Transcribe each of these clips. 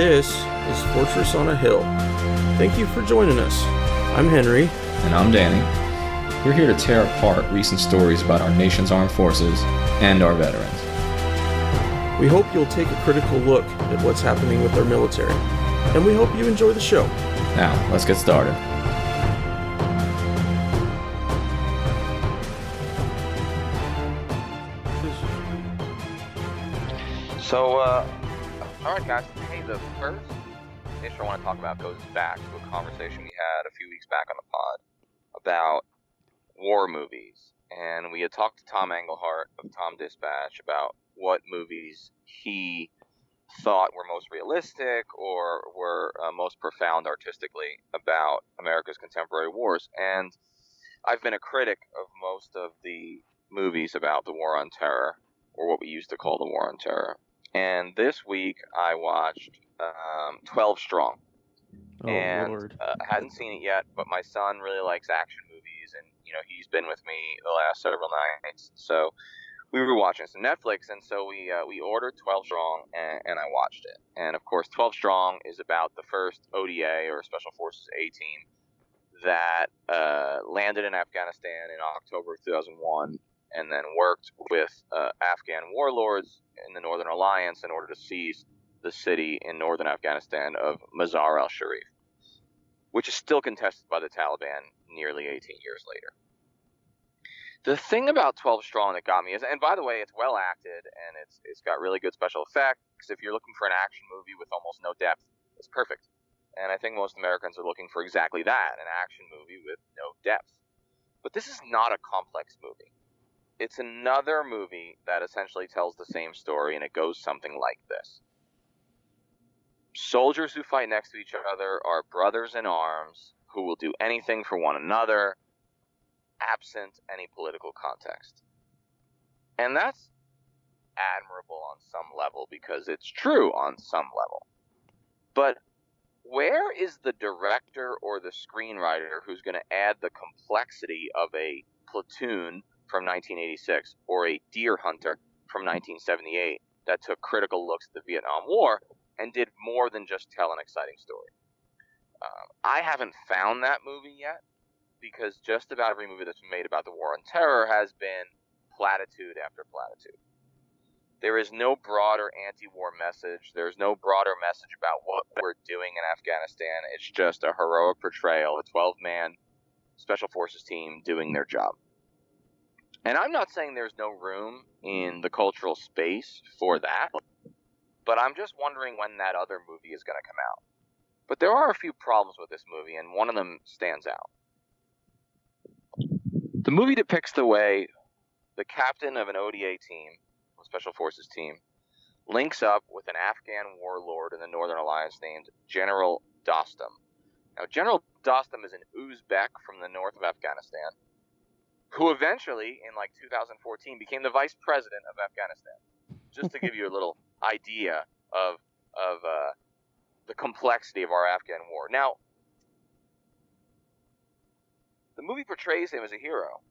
This is Fortress on a Hill. Thank you for joining us. I'm Henry. And I'm Danny. We're here to tear apart recent stories about our nation's armed forces and our veterans. We hope you'll take a critical look at what's happening with our military, and we hope you enjoy the show. Now, let's get started. So, alright guys, hey, the first issue I want to talk about goes back to a conversation we had a few weeks back on the pod about war movies. And we had talked to Tom Englehart of Tom Dispatch about what movies he thought were most realistic or were most profound artistically about America's contemporary wars. And I've been a critic of most of the movies about the War on Terror, or what we used to call the War on Terror. And this week I watched 12 Strong. Oh, and Lord. I hadn't seen it yet, but my son really likes action movies, and he's been with me the last several nights. So we were watching some Netflix, and so we ordered 12 Strong, and I watched it. And of course, 12 Strong is about the first ODA, or Special Forces A team, that landed in Afghanistan in October of 2001, and then worked with Afghan warlords in the Northern Alliance in order to seize the city in northern Afghanistan of Mazar al-Sharif, which is still contested by the Taliban nearly 18 years later. The thing about 12 Strong that got me is, and by the way, it's well acted, and it's got really good special effects. If you're looking for an action movie with almost no depth, it's perfect. And I think most Americans are looking for exactly that, an action movie with no depth. But this is not a complex movie. It's another movie that essentially tells the same story, and it goes something like this. Soldiers who fight next to each other are brothers in arms who will do anything for one another, absent any political context. And that's admirable on some level, because it's true on some level. But where is the director or the screenwriter who's going to add the complexity of a Platoon from 1986 or a Deer Hunter from 1978 that took critical looks at the Vietnam War and did more than just tell an exciting story? I haven't found that movie yet, because just about every movie that's been made about the War on Terror has been platitude after platitude. There is no broader anti-war message. There's no broader message about what we're doing in Afghanistan. It's just a heroic portrayal, a 12-man Special Forces team doing their job. And I'm not saying there's no room in the cultural space for that, but I'm just wondering when that other movie is going to come out. But there are a few problems with this movie, and one of them stands out. The movie depicts the way the captain of an ODA team, a Special Forces team, links up with an Afghan warlord in the Northern Alliance named General Dostum. Now, General Dostum is an Uzbek from the north of Afghanistan, who eventually, in 2014, became the vice president of Afghanistan. Just to give you a little idea of the complexity of our Afghan war. Now, the movie portrays him as a hero,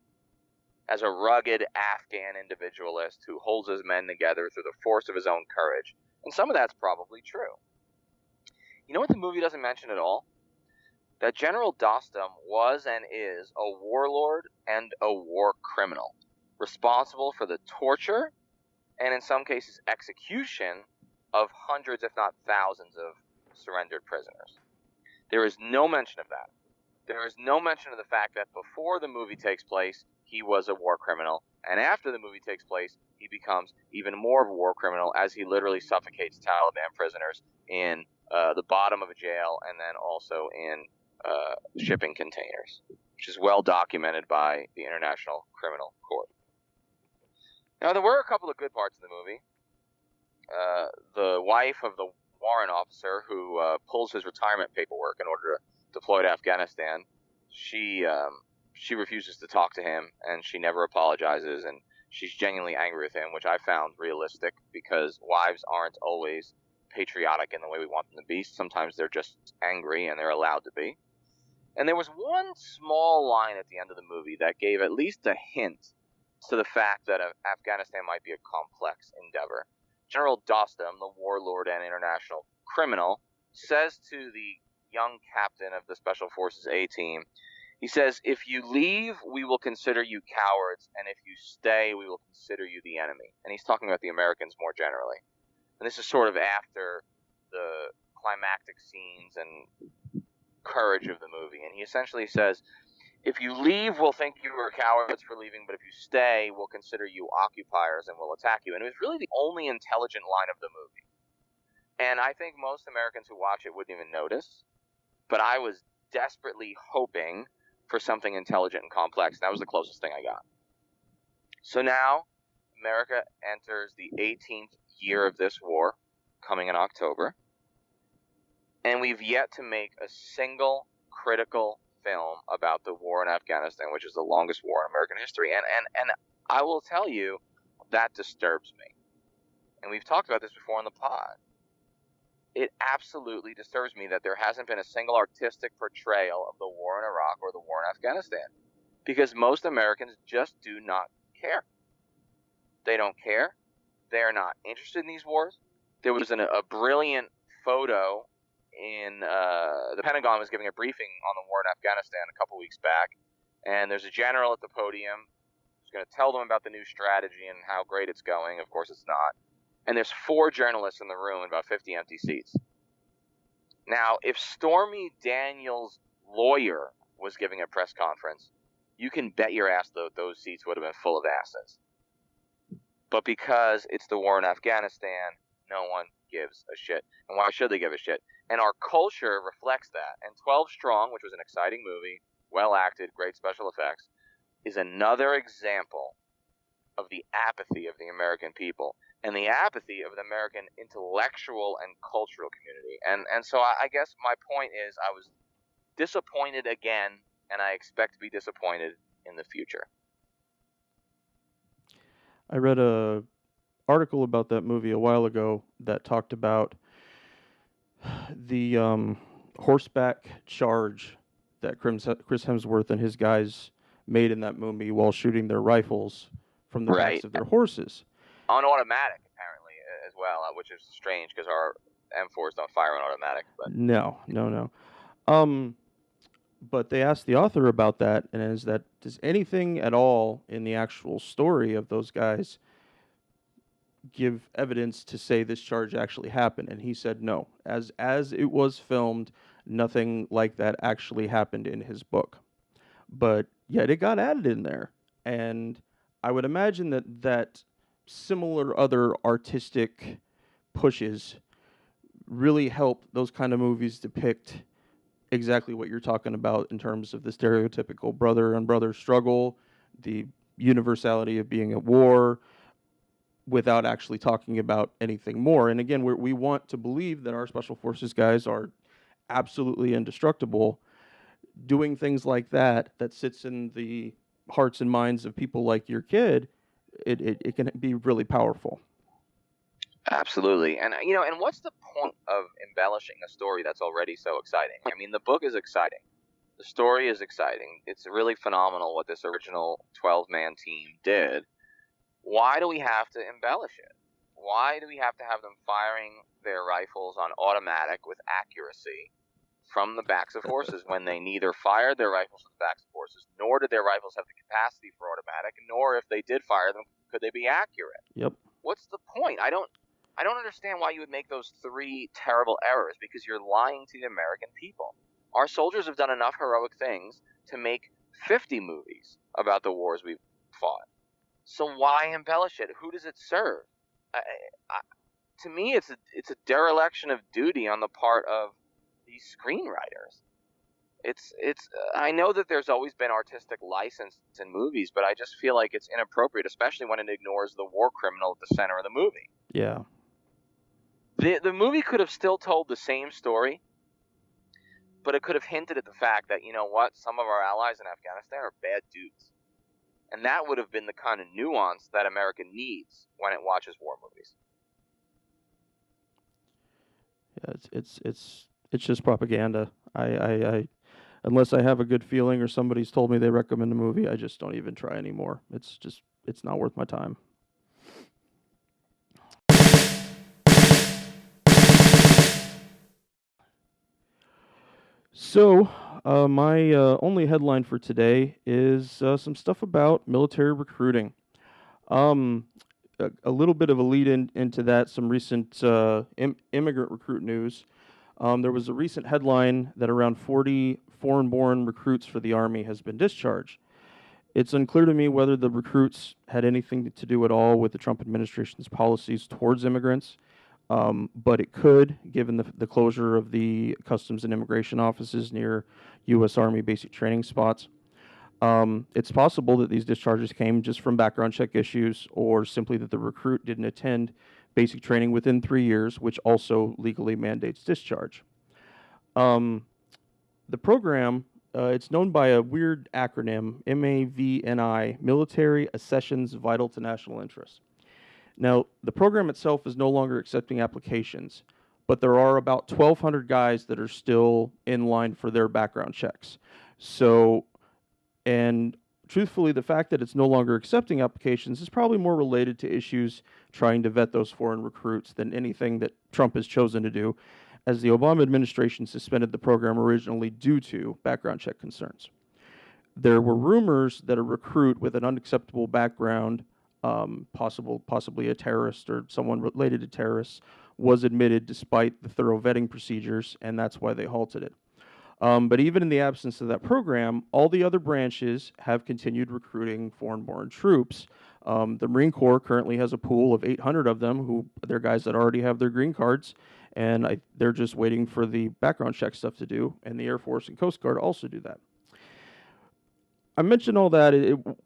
as a rugged Afghan individualist who holds his men together through the force of his own courage. And some of that's probably true. You know what the movie doesn't mention at all? That General Dostum was and is a warlord and a war criminal, responsible for the torture and, in some cases, execution of hundreds, if not thousands, of surrendered prisoners. There is no mention of that. There is no mention of the fact that before the movie takes place, he was a war criminal, and after the movie takes place, he becomes even more of a war criminal as he literally suffocates Taliban prisoners in the bottom of a jail, and then also in shipping containers, which is well documented by the International Criminal Court. Now, there were a couple of good parts of the movie. The wife of the warrant officer who pulls his retirement paperwork in order to deploy to Afghanistan, she refuses to talk to him, and she never apologizes, and she's genuinely angry with him, which I found realistic, because wives aren't always patriotic in the way we want them to be. Sometimes they're just angry, and they're allowed to be. And there was one small line at the end of the movie that gave at least a hint to the fact that Afghanistan might be a complex endeavor. General Dostum, the warlord and international criminal says to the young captain of the Special Forces A team, he says, "If you leave, we will consider you cowards, and if you stay, we will consider you the enemy." And he's talking about the Americans more generally. And this is sort of after the climactic scenes and courage of the movie. And he essentially says, "If you leave, we'll think you were cowards for leaving, but if you stay, we'll consider you occupiers and we'll attack you." And it was really the only intelligent line of the movie. And I think most Americans who watch it wouldn't even notice. But I was desperately hoping for something intelligent and complex. That was the closest thing I got. So now, America enters the 18th year of this war, coming in October. And we've yet to make a single critical film about the war in Afghanistan, which is the longest war in American history. And I will tell you, that disturbs me. And we've talked about this before on the pod. It absolutely disturbs me that there hasn't been a single artistic portrayal of the war in Iraq or the war in Afghanistan. Because most Americans just do not care. They don't care. They're not interested in these wars. There was a brilliant photo in the Pentagon was giving a briefing on the war in Afghanistan a couple weeks back. And there's a general at the podium who's going to tell them about the new strategy and how great it's going. Of course, it's not. And there's 4 journalists in the room and about 50 empty seats. Now, if Stormy Daniels' lawyer was giving a press conference, you can bet your ass those seats would have been full of asses. But because it's the war in Afghanistan, no one gives a shit. And why should they give a shit? And our culture reflects that. And 12 Strong, which was an exciting movie, well acted, great special effects, is another example of the apathy of the American people. And the apathy of the American intellectual and cultural community. And so I guess my point is I was disappointed again, and I expect to be disappointed in the future. I read a article about that movie a while ago that talked about the horseback charge that Chris Hemsworth and his guys made in that movie while shooting their rifles from the backs of their horses. On automatic, apparently, as well, which is strange because our M4s don't fire on automatic. But No. But they asked the author about that, and is that does anything at all in the actual story of those guys give evidence to say this charge actually happened? And he said no. As it was filmed, nothing like that actually happened in his book. But yet it got added in there. And I would imagine that similar other artistic pushes really help those kind of movies depict exactly what you're talking about in terms of the stereotypical brother and brother struggle, the universality of being at war, without actually talking about anything more. And again, we want to believe that our Special Forces guys are absolutely indestructible. Doing things like that sits in the hearts and minds of people like your kid, it can be really powerful. Absolutely. And and what's the point of embellishing a story that's already so exciting? I mean, the book is exciting. The story is exciting. It's really phenomenal what this original 12-man team did. Why do we have to embellish it? Why do we have to have them firing their rifles on automatic with accuracy from the backs of horses when they neither fired their rifles from the backs of horses, nor did their rifles have the capacity for automatic, nor if they did fire them, could they be accurate? Yep. What's the point? I don't understand why you would make those 3 terrible errors, because you're lying to the American people. Our soldiers have done enough heroic things to make 50 movies about the wars we've fought. So why embellish it? Who does it serve? To me, it's a dereliction of duty on the part of these screenwriters. It's I know that there's always been artistic license in movies, but I just feel like it's inappropriate, especially when it ignores the war criminal at the center of the movie. Yeah. The movie could have still told the same story, but it could have hinted at the fact that, you know what, some of our allies in Afghanistan are bad dudes. And that would have been the kind of nuance that America needs when it watches war movies. Yeah, it's just propaganda. I unless I have a good feeling or somebody's told me they recommend a movie, I just don't even try anymore. It's not worth my time. So, my only headline for today is some stuff about military recruiting. Um, a little bit of a lead in into that, some recent immigrant recruit news. There was a recent headline that around 40 foreign-born recruits for the Army has been discharged. It's unclear to me whether the recruits had anything to do at all with the Trump administration's policies towards immigrants, but it could, given the closure of the customs and immigration offices near U.S. Army basic training spots. It's possible that these discharges came just from background check issues, or simply that the recruit didn't attend basic training within 3 years, which also legally mandates discharge. Um, the program, it's known by a weird acronym, MAVNI, Military Accessions Vital to National Interest. Now, the program itself is no longer accepting applications, but there are about 1,200 guys that are still in line for their background checks. So, and truthfully, the fact that it's no longer accepting applications is probably more related to issues trying to vet those foreign recruits than anything that Trump has chosen to do, as the Obama administration suspended the program originally due to background check concerns. There were rumors that a recruit with an unacceptable background, possibly a terrorist or someone related to terrorists, was admitted despite the thorough vetting procedures, and that's why they halted it. But even in the absence of that program, all the other branches have continued recruiting foreign-born troops. The Marine Corps currently has a pool of 800 of them who they're guys that already have their green cards, and they're just waiting for the background check stuff to do, and the Air Force and Coast Guard also do that. I mentioned all that.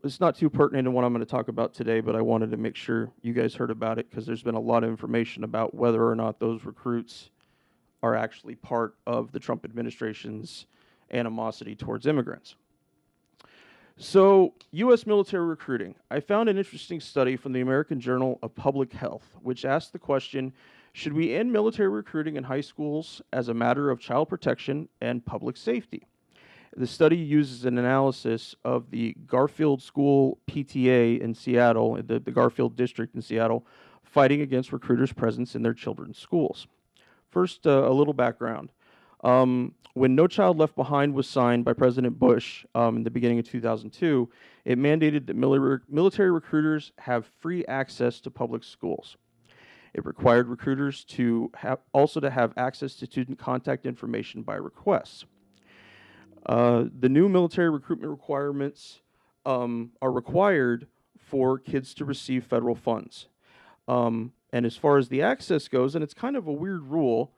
It's not too pertinent in what I'm going to talk about today, but I wanted to make sure you guys heard about it because there's been a lot of information about whether or not those recruits are actually part of the Trump administration's animosity towards immigrants. So, U.S. military recruiting. I found an interesting study from the American Journal of Public Health, which asked the question, should we end military recruiting in high schools as a matter of child protection and public safety? The study uses an analysis of the Garfield School PTA in Seattle, the Garfield District in Seattle, fighting against recruiters' presence in their children's schools. First, a little background. When No Child Left Behind was signed by President Bush in the beginning of 2002, it mandated that military recruiters have free access to public schools. It required recruiters to have access to student contact information by request. The new military recruitment requirements are required for kids to receive federal funds. And as far as the access goes, and it's kind of a weird rule,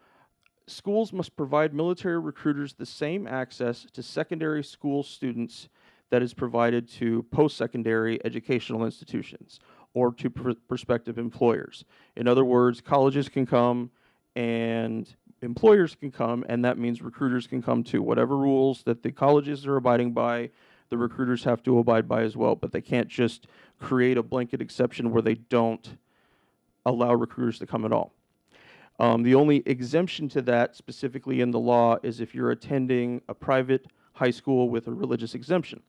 schools must provide military recruiters the same access to secondary school students that is provided to post-secondary educational institutions or to prospective employers. In other words, colleges can come and employers can come, and that means recruiters can come too. Whatever rules that the colleges are abiding by, the recruiters have to abide by as well, but they can't just create a blanket exception where they don't allow recruiters to come at all. The only exemption to that specifically in the law is if you're attending a private high school with a religious exemption.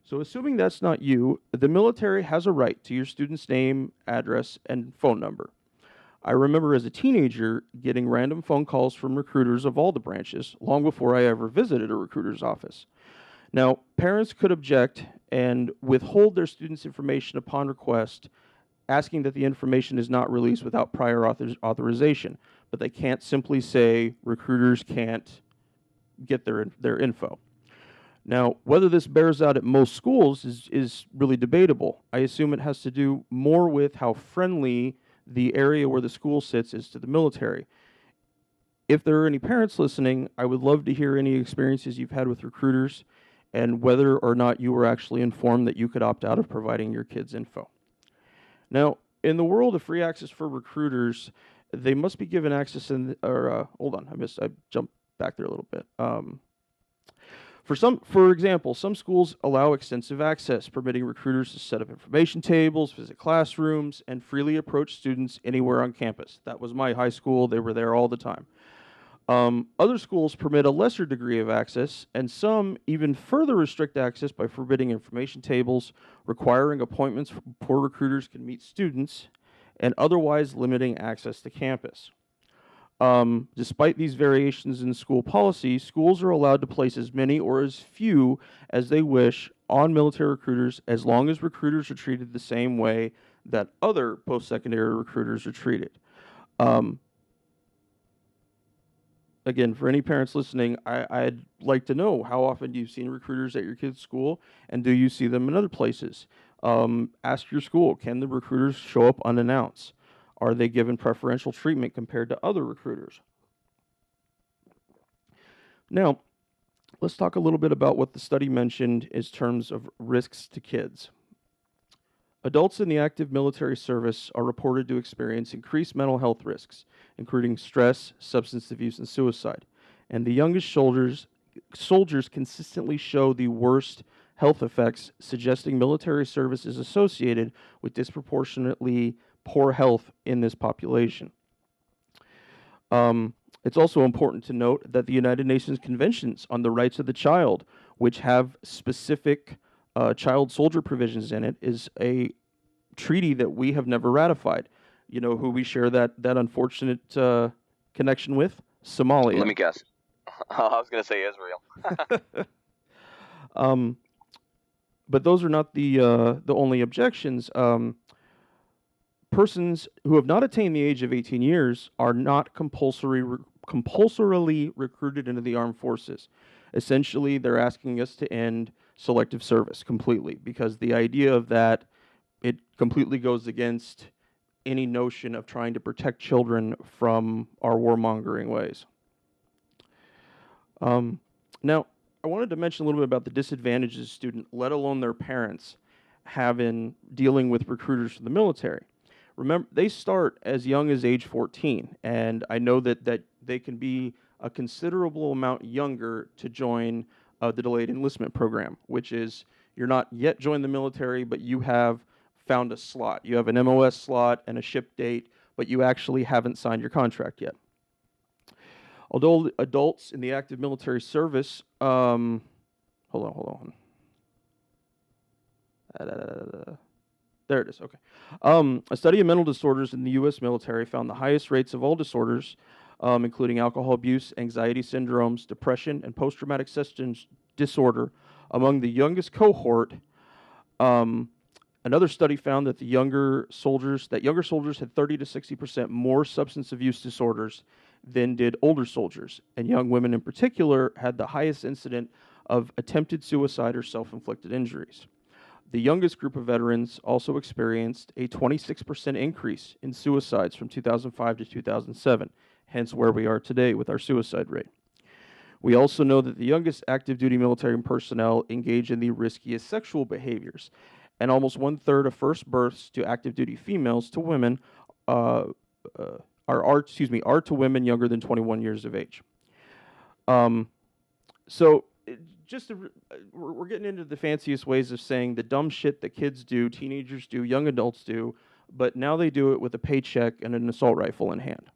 So assuming that's not you, the military has a right to your student's name, address, and phone number. I remember as a teenager getting random phone calls from recruiters of all the branches long before I ever visited a recruiter's office. Now, parents could object and withhold their students' information upon request, asking that the information is not released without prior authorization, but they can't simply say recruiters can't get their info. Now, whether this bears out at most schools is really debatable. I assume it has to do more with how friendly the area where the school sits is to the military. If there are any parents listening, I would love to hear any experiences you've had with recruiters and whether or not you were actually informed that you could opt out of providing your kids' info. Now, in the world of free access for recruiters, they must be given access hold on, I jumped back there a little bit. For example, some schools allow extensive access, permitting recruiters to set up information tables, visit classrooms, and freely approach students anywhere on campus. That was my high school. They were there all the time. Other schools permit a lesser degree of access, and some even further restrict access by forbidding information tables, requiring appointments before recruiters can meet students, and otherwise limiting access to campus. Despite these variations in school policy, schools are allowed to place as many or as few as they wish on military recruiters as long as recruiters are treated the same way that other post-secondary recruiters are treated. Again, for any parents listening, I'd like to know, how often do you see recruiters at your kid's school, and do you see them in other places? Ask your school, can the recruiters show up unannounced? Are they given preferential treatment compared to other recruiters? Now, let's talk a little bit about what the study mentioned in terms of risks to kids. Adults in the active military service are reported to experience increased mental health risks, including stress, substance abuse, and suicide. And the youngest soldiers consistently show the worst health effects, suggesting military service is associated with disproportionately poor health in this population. It's also important to note that the United Nations Conventions on the Rights of the Child, which have specific child soldier provisions in it, is a treaty that we have never ratified. You know who we share that unfortunate connection with? Somalia. Let me guess. I was going to say Israel. But those are not the only objections. Persons who have not attained the age of 18 years are not compulsorily recruited into the armed forces. Essentially, they're asking us to end selective service completely, because the idea of that, it completely goes against any notion of trying to protect children from our warmongering ways. Now, I wanted to mention a little bit about the disadvantages a student, let alone their parents, have in dealing with recruiters for the military. Remember, they start as young as age 14, and I know that they can be a considerable amount younger to join the delayed enlistment program, which is you're not yet joined the military, but you have found a slot. You have an MOS slot and a ship date, but you actually haven't signed your contract yet. Although adults in the active military service, hold on. There it is, okay. A study of mental disorders in the U.S. military found the highest rates of all disorders, including alcohol abuse, anxiety syndromes, depression, and post-traumatic stress disorder among the youngest cohort. Another study found that younger soldiers had 30 to 60% more substance abuse disorders than did older soldiers, and young women in particular had the highest incident of attempted suicide or self-inflicted injuries. The youngest group of veterans also experienced a 26% increase in suicides from 2005 to 2007, hence where we are today with our suicide rate. We also know that the youngest active duty military personnel engage in the riskiest sexual behaviors, and almost 1/3 of first births to active duty females to women are to women younger than 21 years of age. We're getting into the fanciest ways of saying the dumb shit that kids do, teenagers do, young adults do, but now they do it with a paycheck and an assault rifle in hand.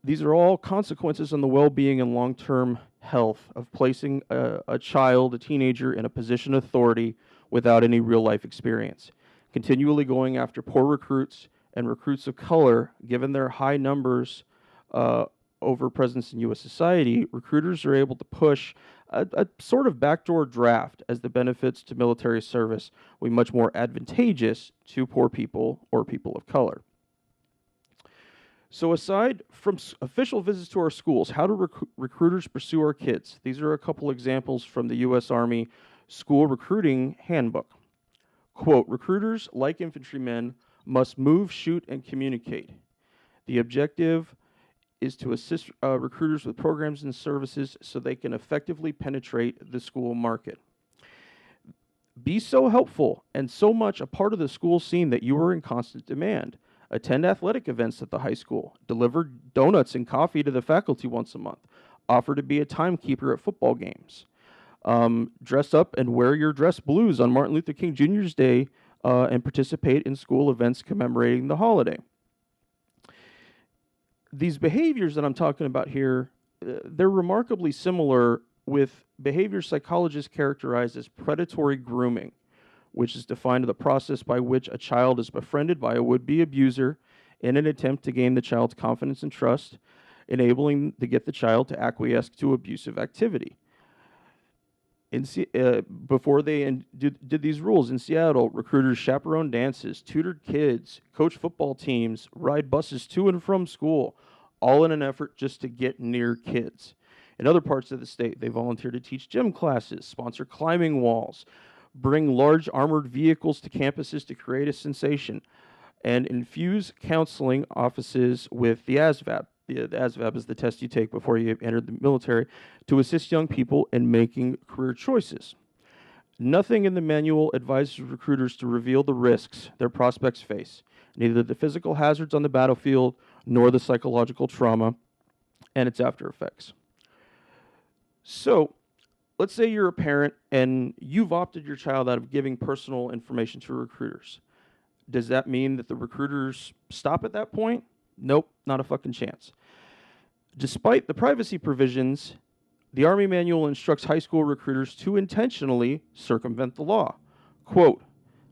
These are all consequences on the well-being and long-term health of placing a child, a teenager, in a position of authority without any real-life experience. Continually going after poor recruits and recruits of color, given their high numbers over presence in U.S. society, recruiters are able to push a sort of backdoor draft as the benefits to military service will be much more advantageous to poor people or people of color. So aside from official visits to our schools, how do recruiters pursue our kids? These are a couple examples from the U.S. Army School Recruiting Handbook. Quote, recruiters, like infantrymen, must move, shoot, and communicate. The objective is to assist recruiters with programs and services so they can effectively penetrate the school market. Be so helpful and so much a part of the school scene that you are in constant demand. Attend athletic events at the high school. Deliver donuts and coffee to the faculty once a month. Offer to be a timekeeper at football games. Dress up and wear your dress blues on Martin Luther King Jr.'s Day and participate in school events commemorating the holiday. These behaviors that I'm talking about here, they're remarkably similar with behaviors psychologists characterize as predatory grooming, which is defined as the process by which a child is befriended by a would-be abuser in an attempt to gain the child's confidence and trust, enabling to get the child to acquiesce to abusive activity. Before they did these rules in Seattle, recruiters chaperone dances, tutored kids, coach football teams, ride buses to and from school, all in an effort just to get near kids. In other parts of the state, they volunteer to teach gym classes, sponsor climbing walls, bring large armored vehicles to campuses to create a sensation, and infuse counseling offices with the ASVAB. The ASVAB is the test you take before you enter the military to assist young people in making career choices. Nothing in the manual advises recruiters to reveal the risks their prospects face, neither the physical hazards on the battlefield nor the psychological trauma and its after effects. So, let's say you're a parent and you've opted your child out of giving personal information to recruiters. Does that mean that the recruiters stop at that point? Nope, not a fucking chance. Despite the privacy provisions, the Army Manual instructs high school recruiters to intentionally circumvent the law. Quote,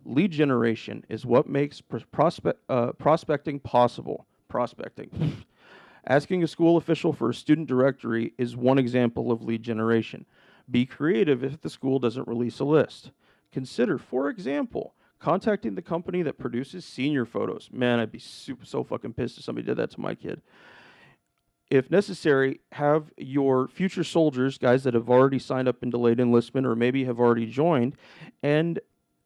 lead generation is what makes prospecting possible. Prospecting. Asking a school official for a student directory is one example of lead generation. Be creative if the school doesn't release a list. Consider, for example, contacting the company that produces senior photos. Man, I'd be so fucking pissed if somebody did that to my kid. If necessary, have your future soldiers, guys that have already signed up in delayed enlistment or maybe have already joined, and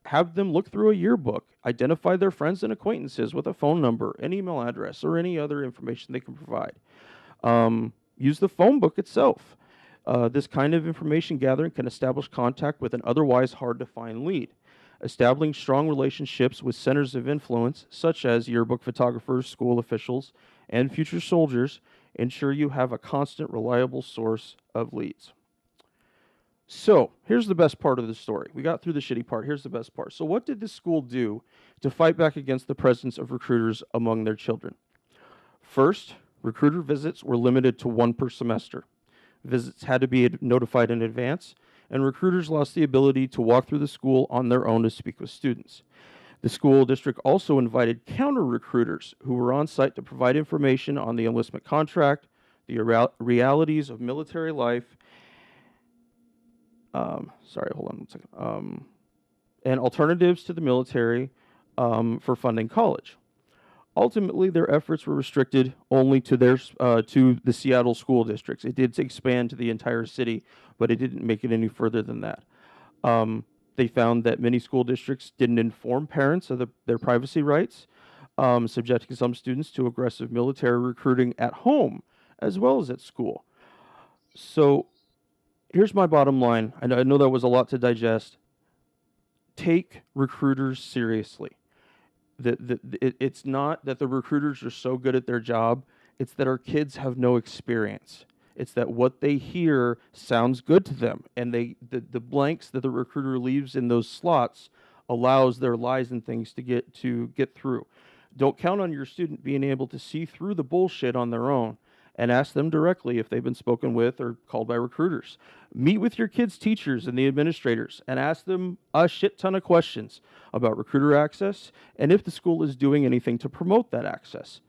have them look through a yearbook, identify their friends and acquaintances with a phone number, an email address, or any other information they can provide. Use the phone book itself. This kind of information gathering can establish contact with an otherwise hard-to-find lead. Establishing strong relationships with centers of influence, such as yearbook photographers, school officials, and future soldiers, ensure you have a constant, reliable source of leads. So, here's the best part of the story. We got through the shitty part. Here's the best part. So, what did this school do to fight back against the presence of recruiters among their children? First, recruiter visits were limited to one per semester. Visits had to be notified in advance, and recruiters lost the ability to walk through the school on their own to speak with students. The school district also invited counter-recruiters who were on site to provide information on the enlistment contract, the realities of military life, and alternatives to the military for funding college. Ultimately, their efforts were restricted only to the Seattle school districts. It did expand to the entire city, but it didn't make it any further than that. They found that many school districts didn't inform parents of their privacy rights, subjecting some students to aggressive military recruiting at home as well as at school. So here's my bottom line. I know that was a lot to digest. Take recruiters seriously. It's not that the recruiters are so good at their job. It's that our kids have no experience. It's that what they hear sounds good to them, and the blanks that the recruiter leaves in those slots allows their lies and things to get through. Don't count on your student being able to see through the bullshit on their own, and ask them directly if they've been spoken with or called by recruiters. Meet with your kids' teachers and the administrators and ask them a shit ton of questions about recruiter access and if the school is doing anything to promote that access.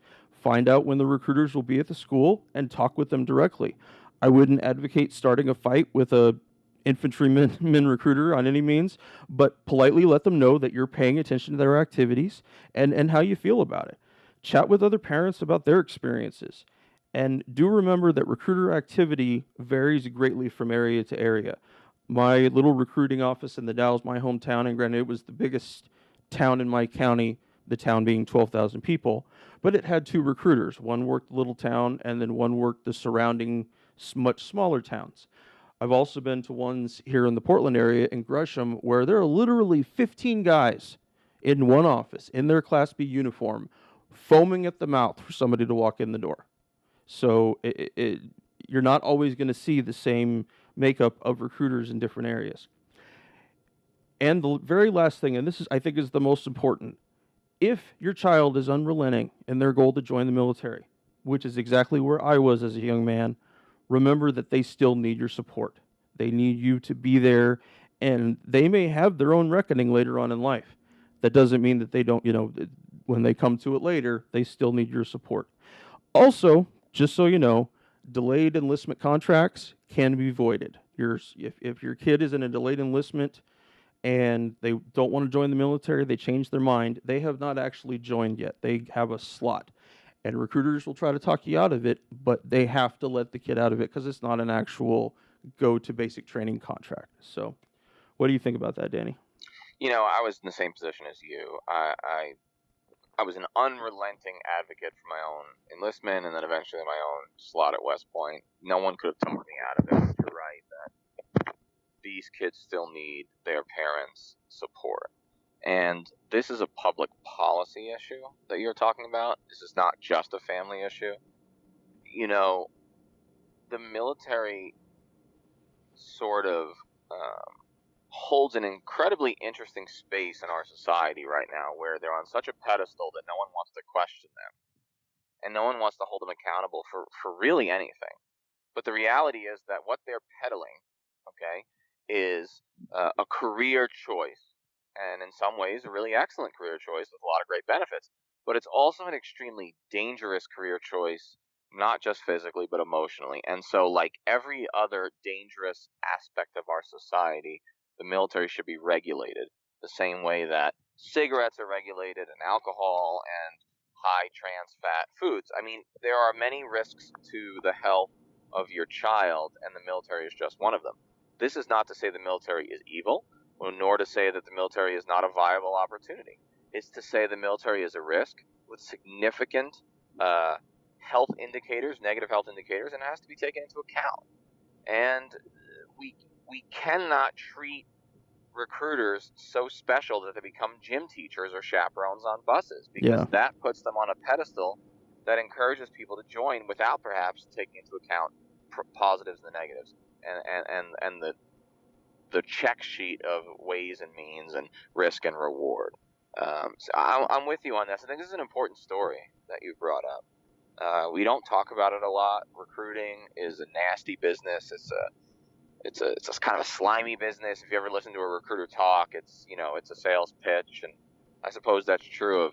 Find out when the recruiters will be at the school and talk with them directly. I wouldn't advocate starting a fight with a infantryman recruiter on any means, but politely let them know that you're paying attention to their activities and how you feel about it. Chat with other parents about their experiences. And do remember that recruiter activity varies greatly from area to area. My little recruiting office in the Dalles, my hometown, and granted it was the biggest town in my county, the town being 12,000 people, but it had two recruiters. One worked the little town, and then one worked the surrounding much smaller towns. I've also been to ones here in the Portland area in Gresham where there are literally 15 guys in one office in their Class B uniform foaming at the mouth for somebody to walk in the door. So you're not always going to see the same makeup of recruiters in different areas. And the very last thing, and this is, I think, is the most important, if your child is unrelenting in their goal to join the military, which is exactly where I was as a young man, remember that they still need your support. They need you to be there, and they may have their own reckoning later on in life. That doesn't mean that they don't, when they come to it later, they still need your support. Also, just so you know, delayed enlistment contracts can be voided. If your kid is in a delayed enlistment and they don't want to join the military, they change their mind, they have not actually joined yet. They have a slot. And recruiters will try to talk you out of it, but they have to let the kid out of it because it's not an actual go to basic training contract. So, what do you think about that, Danny? I was in the same position as you. I was an unrelenting advocate for my own enlistment and then eventually my own slot at West Point. No one could have talked me out of it. You're right that these kids still need their parents' support. And this is a public policy issue that you're talking about. This is not just a family issue. The military sort of holds an incredibly interesting space in our society right now where they're on such a pedestal that no one wants to question them. And no one wants to hold them accountable for really anything. But the reality is that what they're peddling, okay, is a career choice. And in some ways, a really excellent career choice with a lot of great benefits. But it's also an extremely dangerous career choice, not just physically, but emotionally. And so, like every other dangerous aspect of our society, the military should be regulated the same way that cigarettes are regulated and alcohol and high trans fat foods. I mean, there are many risks to the health of your child, and the military is just one of them. This is not to say the military is evil, nor to say that the military is not a viable opportunity. It's to say the military is a risk with significant health indicators, negative health indicators, and has to be taken into account. And we cannot treat recruiters so special that they become gym teachers or chaperones on buses, because that puts them on a pedestal that encourages people to join without perhaps taking into account positives and the negatives and the check sheet of ways and means and risk and reward. So I'm with you on this. I think this is an important story that you brought up. We don't talk about it a lot. Recruiting is a nasty business. It's a kind of a slimy business. If you ever listen to a recruiter talk, it's a sales pitch, and I suppose that's true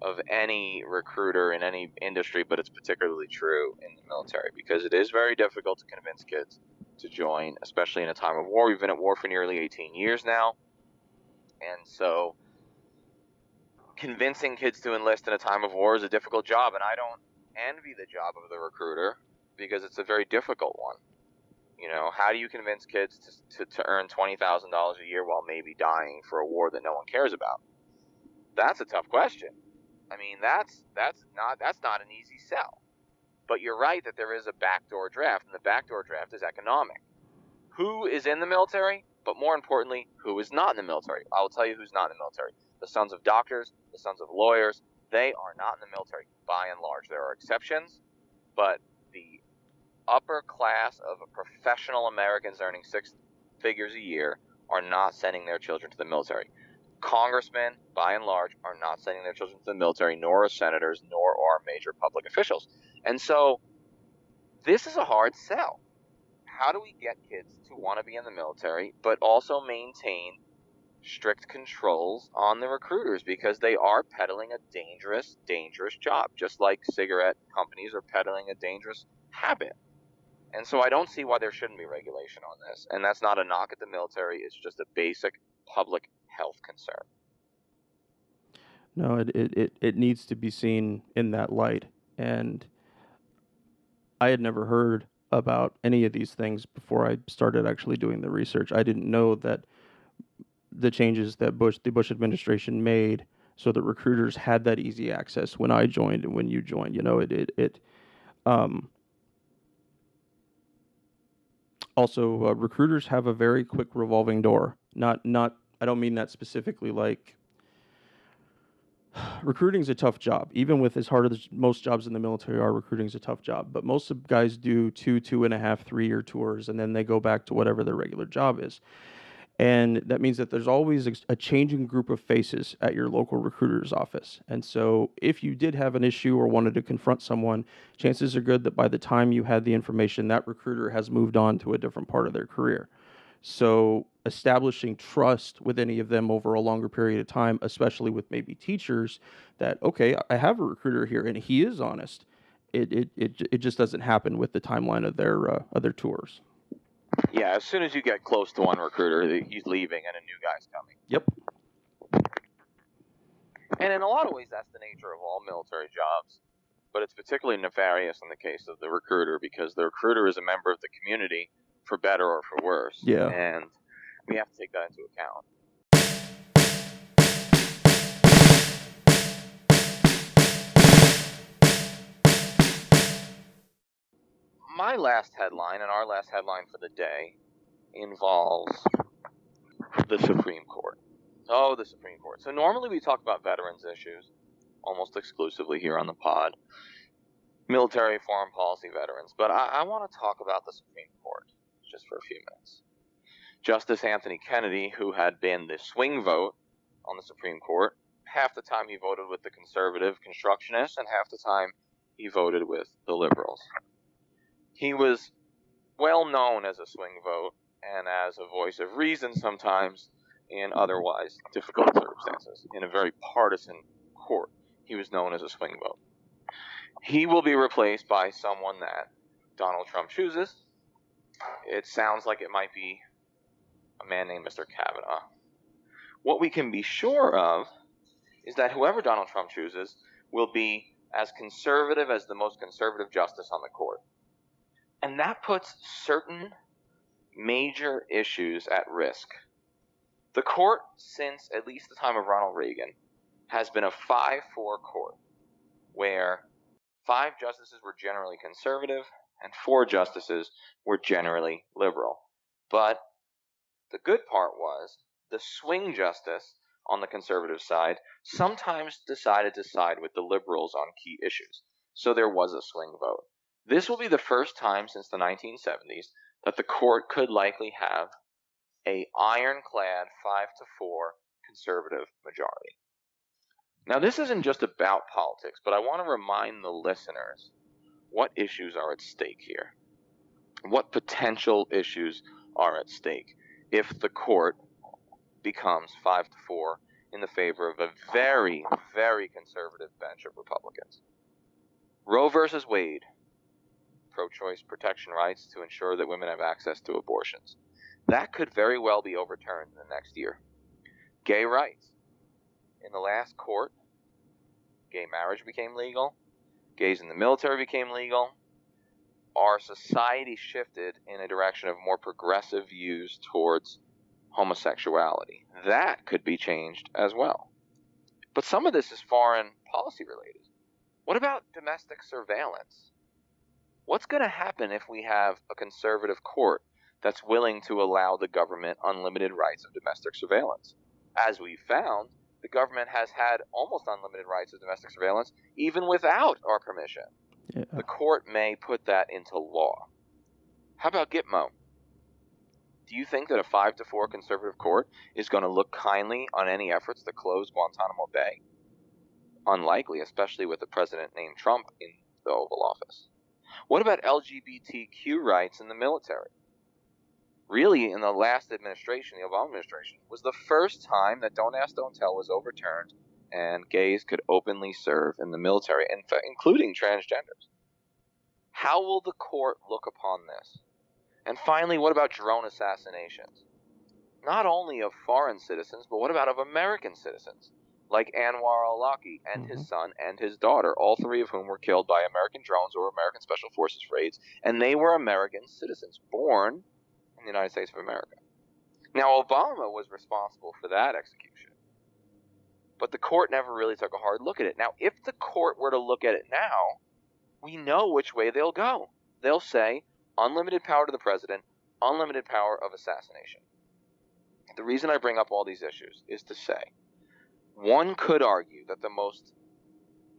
of any recruiter in any industry, but it's particularly true in the military because it is very difficult to convince kids to join, especially in a time of war. We've been at war for nearly 18 years now, and so convincing kids to enlist in a time of war is a difficult job, and I don't envy the job of the recruiter because it's a very difficult one. How do you convince kids to earn $20,000 a year while maybe dying for a war that no one cares about? That's a tough question. I mean, that's not an easy sell. But you're right that there is a backdoor draft, and the backdoor draft is economic. Who is in the military? But more importantly, who is not in the military? I will tell you who's not in the military. The sons of doctors, the sons of lawyers, they are not in the military, by and large. There are exceptions, but the upper class of professional Americans earning six figures a year are not sending their children to the military. Congressmen, by and large, are not sending their children to the military, nor are senators, nor are major public officials. And so this is a hard sell. How do we get kids to want to be in the military, but also maintain strict controls on the recruiters, because they are peddling a dangerous job, just like cigarette companies are peddling a dangerous habit. And so I don't see why there shouldn't be regulation on this. And that's not a knock at the military. It's just a basic public health concern. No, it needs to be seen in that light. And I had never heard about any of these things before I started actually doing the research. I didn't know that the changes that the Bush administration made so that recruiters had that easy access when I joined and when you joined. Also, recruiters have a very quick revolving door. I don't mean that specifically like recruiting's a tough job. Even with as hard as most jobs in the military are, recruiting's a tough job. But most of guys do 2.5, 3-year tours, and then they go back to whatever their regular job is. And that means that there's always a changing group of faces at your local recruiter's office. And so if you did have an issue or wanted to confront someone, chances are good that by the time you had the information, that recruiter has moved on to a different part of their career. So establishing trust with any of them over a longer period of time, especially with maybe teachers, that okay, I have a recruiter here and he is honest. It just doesn't happen with the timeline of their tours. Yeah, as soon as you get close to one recruiter, he's leaving and a new guy's coming. Yep. And in a lot of ways, that's the nature of all military jobs. But it's particularly nefarious in the case of the recruiter, because the recruiter is a member of the community, for better or for worse. Yeah. And we have to take that into account. My last headline, and our last headline for the day, involves the Supreme Court. Oh, the Supreme Court. So normally we talk about veterans issues almost exclusively here on the pod. Military, foreign policy, veterans. But I want to talk about the Supreme Court just for a few minutes. Justice Anthony Kennedy, who had been the swing vote on the Supreme Court, half the time he voted with the conservative constructionists and half the time he voted with the liberals. He was well known as a swing vote and as a voice of reason sometimes in otherwise difficult circumstances. In a very partisan court, he was known as a swing vote. He will be replaced by someone that Donald Trump chooses. It sounds like it might be a man named Mr. Kavanaugh. What we can be sure of is that whoever Donald Trump chooses will be as conservative as the most conservative justice on the court. And that puts certain major issues at risk. The court, since at least the time of Ronald Reagan, has been a 5-4 court, where 5 justices were generally conservative and 4 justices were generally liberal. But the good part was the swing justice on the conservative side sometimes decided to side with the liberals on key issues. So there was a swing vote. This will be the first time since the 1970s that the court could likely have an ironclad 5-4 conservative majority. Now, this isn't just about politics, but I want to remind the listeners what issues are at stake here. What potential issues are at stake if the court becomes 5-4 in the favor of a very, very conservative bench of Republicans. Roe versus Wade, pro-choice protection rights to ensure that women have access to abortions. That could very well be overturned in the next year. Gay rights. In the last court, gay marriage became legal. Gays in the military became legal. Our society shifted in a direction of more progressive views towards homosexuality. That could be changed as well. But some of this is foreign policy related. What about domestic surveillance? What's going to happen if we have a conservative court that's willing to allow the government unlimited rights of domestic surveillance? As we found, the government has had almost unlimited rights of domestic surveillance even without our permission. Yeah. The court may put that into law. How about Gitmo? Do you think that a 5-4 conservative court is going to look kindly on any efforts to close Guantanamo Bay? Unlikely, especially with a president named Trump in the Oval Office. What about LGBTQ rights in the military? Really, in the last administration, the Obama administration, was the first time that Don't Ask, Don't Tell was overturned and gays could openly serve in the military, in fact, including transgenders. How will the court look upon this? And finally, what about drone assassinations? Not only of foreign citizens, but what about of American citizens? Like Anwar al-Awlaki and his son and his daughter, all 3 of whom were killed by American drones or American Special Forces raids, and they were American citizens, born in the United States of America. Now, Obama was responsible for that execution, but the court never really took a hard look at it. Now, if the court were to look at it now, we know which way they'll go. They'll say, unlimited power to the president, unlimited power of assassination. The reason I bring up all these issues is to say, one could argue that the most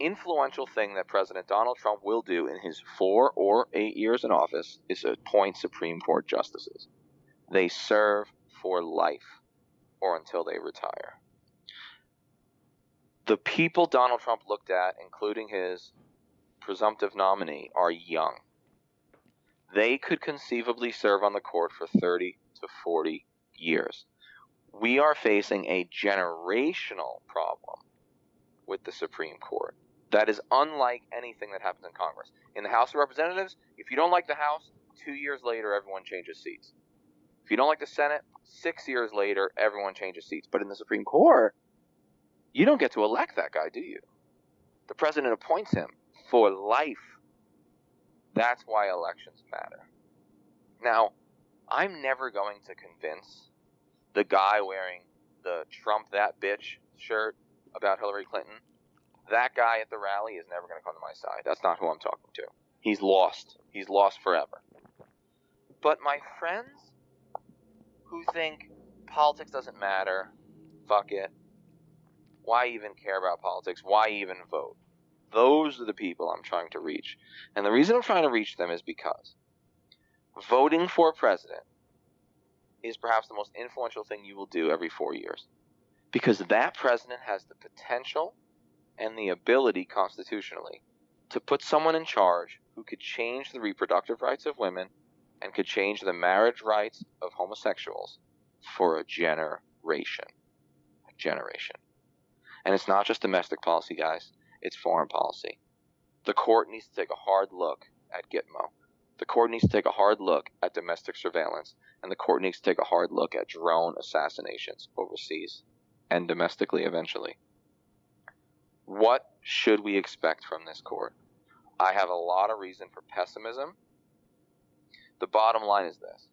influential thing that President Donald Trump will do in his 4 or 8 years in office is appoint Supreme Court justices. They serve for life or until they retire. The people Donald Trump looked at, including his presumptive nominee, are young. they could conceivably serve on the court for 30 to 40 years. We are facing a generational problem with the Supreme Court that is unlike anything that happens in Congress. In the House of Representatives, if you don't like the House, 2 years later, everyone changes seats. If you don't like the Senate, 6 years later, everyone changes seats. But in the Supreme Court, you don't get to elect that guy, do you? The president appoints him for life. That's why elections matter. Now, I'm never going to convince the guy wearing the Trump that bitch shirt about Hillary Clinton. That guy at the rally is never going to come to my side. That's not who I'm talking to. He's lost. He's lost forever. But my friends who think politics doesn't matter, fuck it, why even care about politics? Why even vote? Those are the people I'm trying to reach. And the reason I'm trying to reach them is because voting for president is perhaps the most influential thing you will do every 4 years. Because that president has the potential and the ability constitutionally to put someone in charge who could change the reproductive rights of women and could change the marriage rights of homosexuals for a generation. A generation. And it's not just domestic policy, guys. It's foreign policy. The court needs to take a hard look at Gitmo. The court needs to take a hard look at domestic surveillance. And the court needs to take a hard look at drone assassinations overseas and domestically eventually. What should we expect from this court? I have a lot of reason for pessimism. The bottom line is this.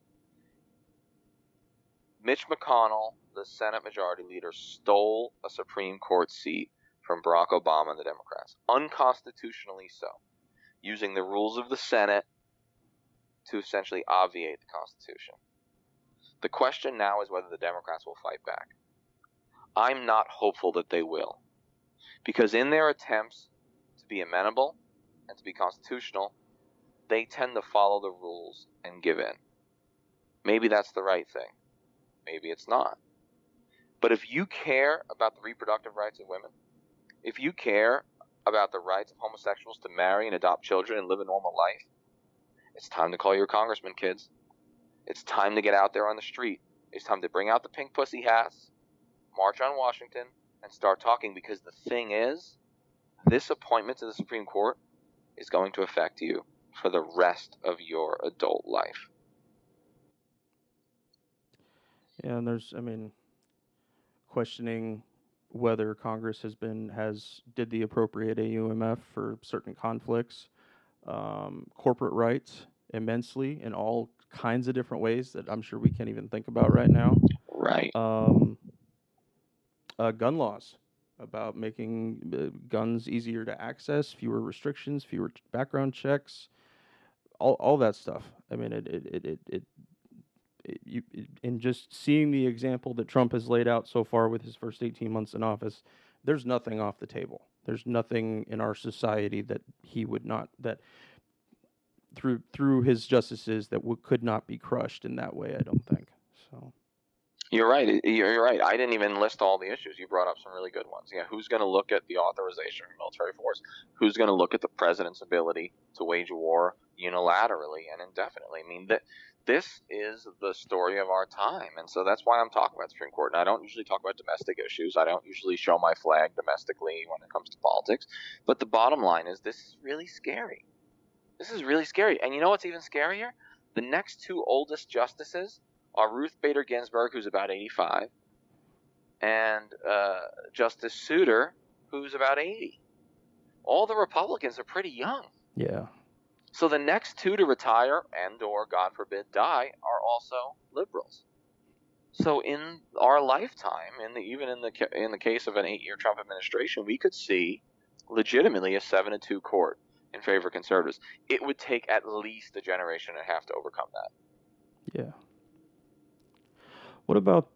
Mitch McConnell, the Senate Majority Leader, stole a Supreme Court seat from Barack Obama and the Democrats, unconstitutionally so, using the rules of the Senate to essentially obviate the Constitution. The question now is whether the Democrats will fight back. I'm not hopeful that they will, because in their attempts to be amenable and to be constitutional, they tend to follow the rules and give in. Maybe that's the right thing. Maybe it's not. But if you care about the reproductive rights of women, if you care about the rights of homosexuals to marry and adopt children and live a normal life, it's time to call your congressman, kids. It's time to get out there on the street. It's time to bring out the pink pussy hats, march on Washington, and start talking, because the thing is, this appointment to the Supreme Court is going to affect you for the rest of your adult life. Yeah, and there's, questioning whether Congress did the appropriate AUMF for certain conflicts, corporate rights immensely in all kinds of different ways that I'm sure we can't even think about right now. Right. Gun laws, about making guns easier to access, fewer restrictions, fewer background checks, all that stuff. And just seeing the example that Trump has laid out so far with his first 18 months in office, there's nothing off the table. There's nothing in our society that he would not, that through his justices, that could not be crushed in that way, I don't think. So. You're right. You're right. I didn't even list all the issues. You brought up some really good ones. Yeah, who's going to look at the authorization of military force? Who's going to look at the president's ability to wage war unilaterally and indefinitely? This is the story of our time, and so that's why I'm talking about the Supreme Court. And I don't usually talk about domestic issues. I don't usually show my flag domestically when it comes to politics. But the bottom line is, this is really scary. This is really scary. And you know what's even scarier? The next two oldest justices are Ruth Bader Ginsburg, who's about 85, and Justice Souter, who's about 80. All the Republicans are pretty young. Yeah. So the next two to retire and or, God forbid, die are also liberals. So in our lifetime, even in the case of an 8-year Trump administration, we could see legitimately a 7-2 court in favor of conservatives. It would take at least a generation and a half to overcome that. Yeah. What about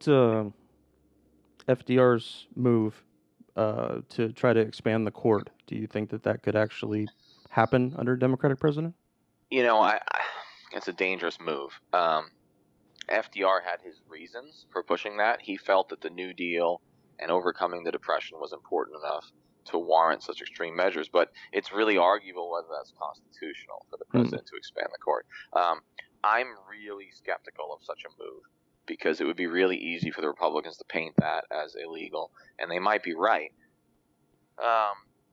FDR's move to try to expand the court? Do you think that could actually happen under a Democratic president? It's a dangerous move. FDR had his reasons for pushing that. He felt that the New Deal and overcoming the Depression was important enough to warrant such extreme measures, but it's really arguable whether that's constitutional for the president to expand the court. I'm really skeptical of such a move because it would be really easy for the Republicans to paint that as illegal, and they might be right.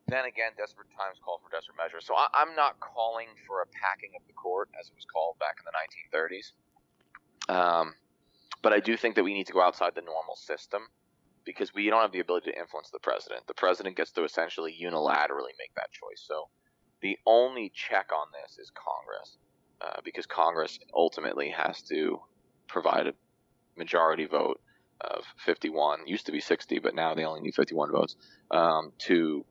Then again, desperate times call for desperate measures. So I'm not calling for a packing of the court, as it was called back in the 1930s. But I do think that we need to go outside the normal system because we don't have the ability to influence the president. The president gets to essentially unilaterally make that choice. So the only check on this is Congress, because Congress ultimately has to provide a majority vote of 51. Used to be 60, but now they only need 51 votes to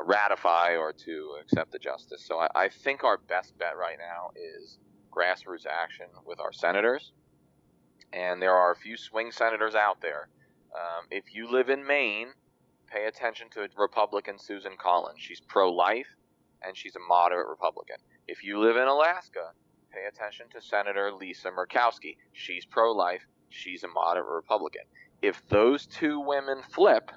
ratify or to accept the justice. So I think our best bet right now is grassroots action with our senators. And there are a few swing senators out there. If you live in Maine, pay attention to Republican Susan Collins. She's pro-life, and she's a moderate Republican. If you live in Alaska, pay attention to Senator Lisa Murkowski. She's pro-life. She's a moderate Republican. If those two women flip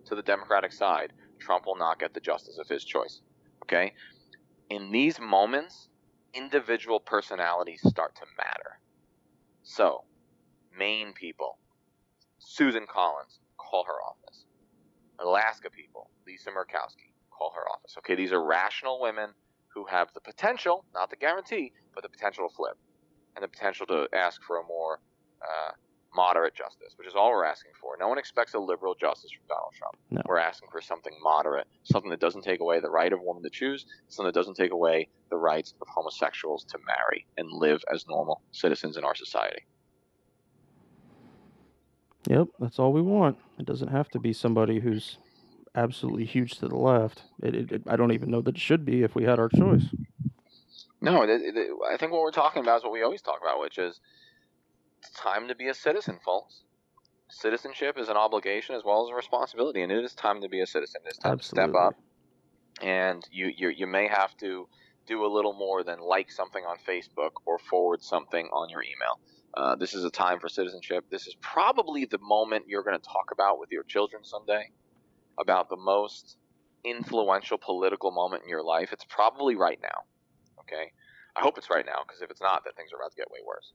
to the Democratic side, Trump will not get the justice of his choice. Okay? In these moments, individual personalities start to matter. So, Maine people, Susan Collins, call her office. Alaska people, Lisa Murkowski, call her office. Okay, these are rational women who have the potential, not the guarantee, but the potential to flip and the potential to ask for a more moderate justice, which is all we're asking for. No one expects a liberal justice from Donald Trump. No. We're asking for something moderate, something that doesn't take away the right of women to choose, something that doesn't take away the rights of homosexuals to marry and live as normal citizens in our society. Yep, that's all we want. It doesn't have to be somebody who's absolutely huge to the left. I don't even know that it should be if we had our choice. No, I think what we're talking about is what we always talk about, which is it's time to be a citizen, folks. Citizenship is an obligation as well as a responsibility, and it is time to be a citizen. It's time Absolutely. to step up, and you may have to do a little more than like something on Facebook or forward something on your email. This is a time for citizenship. This is probably the moment you're going to talk about with your children someday, about the most influential political moment in your life. It's probably right now, okay? I hope it's right now, because if it's not, then things are about to get way worse.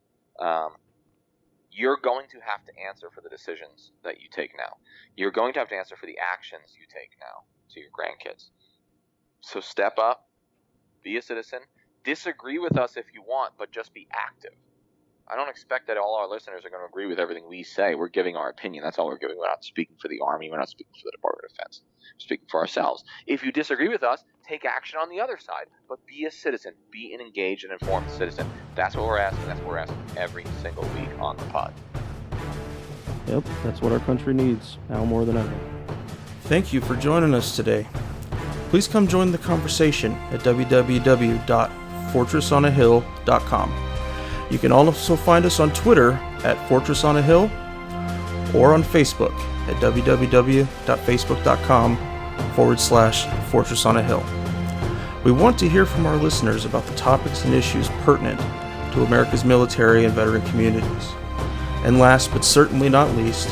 You're going to have to answer for the decisions that you take now. You're going to have to answer for the actions you take now to your grandkids. So step up, be a citizen, disagree with us if you want, but just be active. I don't expect that all our listeners are going to agree with everything we say. We're giving our opinion. That's all we're giving. We're not speaking for the Army. We're not speaking for the Department of Defense. We're speaking for ourselves. If you disagree with us, take action on the other side. But be a citizen. Be an engaged and informed citizen. That's what we're asking. That's what we're asking every single week on the pod. Yep, that's what our country needs, now more than ever. Thank you for joining us today. Please come join the conversation at www.fortressonahill.com. You can also find us on Twitter at Fortress on a Hill or on Facebook at www.facebook.com/Fortress on a Hill. We want to hear from our listeners about the topics and issues pertinent to America's military and veteran communities. And last but certainly not least,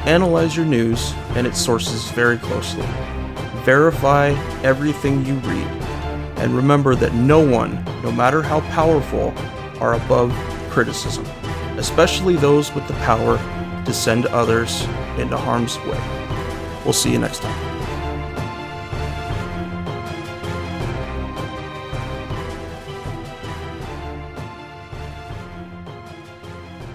analyze your news and its sources very closely. Verify everything you read. And remember that no one, no matter how powerful, are above criticism, especially those with the power to send others into harm's way. We'll see you next time.